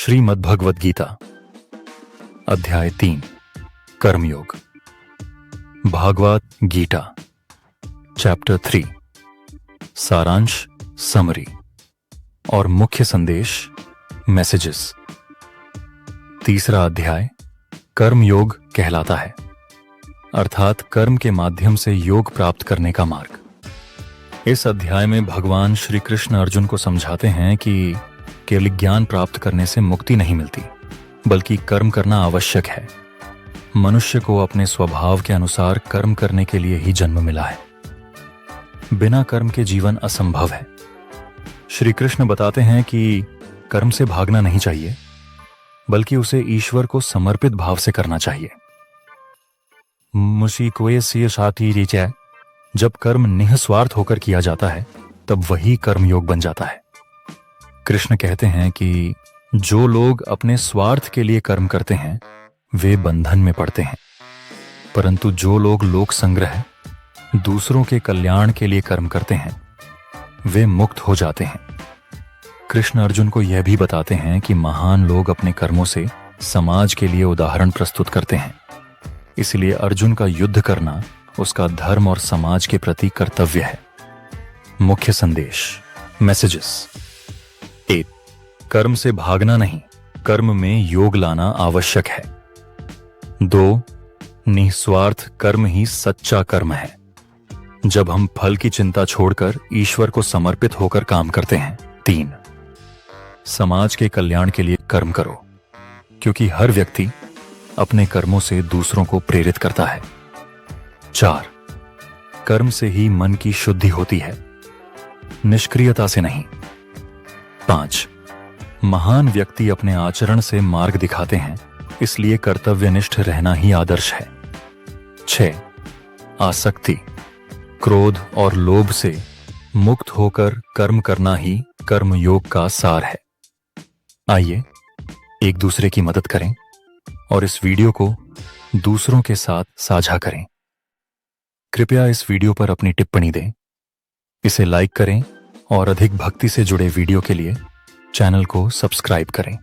श्रीमद् भगवद गीता अध्याय 3 कर्मयोग। भागवत गीता चैप्टर 3 सारांश समरी और मुख्य संदेश मैसेजेस। तीसरा अध्याय कर्मयोग कहलाता है, अर्थात कर्म के माध्यम से योग प्राप्त करने का मार्ग। इस अध्याय में भगवान श्री कृष्ण अर्जुन को समझाते हैं कि केवल ज्ञान प्राप्त करने से मुक्ति नहीं मिलती, बल्कि कर्म करना आवश्यक है। मनुष्य को अपने स्वभाव के अनुसार कर्म करने के लिए ही जन्म मिला है। बिना कर्म के जीवन असंभव है। श्री कृष्ण बताते हैं कि कर्म से भागना नहीं चाहिए, बल्कि उसे ईश्वर को समर्पित भाव से करना चाहिए। मुसीक्वेस्य साथी रीचय, जब कर्म निःस्वार्थ होकर किया जाता है तब वही कर्मयोग बन जाता है। कृष्ण कहते हैं कि जो लोग अपने स्वार्थ के लिए कर्म करते हैं वे बंधन में पड़ते हैं, परंतु जो लोग लोक संग्रह, दूसरों के कल्याण के लिए कर्म करते हैं वे मुक्त हो जाते हैं। कृष्ण अर्जुन को यह भी बताते हैं कि महान लोग अपने कर्मों से समाज के लिए उदाहरण प्रस्तुत करते हैं, इसलिए अर्जुन का युद्ध करना उसका धर्म और समाज के प्रति कर्तव्य है। मुख्य संदेश मैसेजेस। 1. कर्म से भागना नहीं, कर्म में योग लाना आवश्यक है। 2. निस्वार्थ कर्म ही सच्चा कर्म है, जब हम फल की चिंता छोड़कर ईश्वर को समर्पित होकर काम करते हैं। 3. समाज के कल्याण के लिए कर्म करो, क्योंकि हर व्यक्ति अपने कर्मों से दूसरों को प्रेरित करता है। 4. कर्म से ही मन की शुद्धि होती है, निष्क्रियता से नहीं। 5. महान व्यक्ति अपने आचरण से मार्ग दिखाते हैं, इसलिए कर्तव्यनिष्ठ रहना ही आदर्श है। 6. आसक्ति, क्रोध और लोभ से मुक्त होकर कर्म करना ही कर्मयोग का सार है। आइए एक दूसरे की मदद करें और इस वीडियो को दूसरों के साथ साझा करें। कृपया इस वीडियो पर अपनी टिप्पणी दें, इसे लाइक करें और अधिक भक्ति से जुड़े वीडियो के लिए चैनल को सब्सक्राइब करें।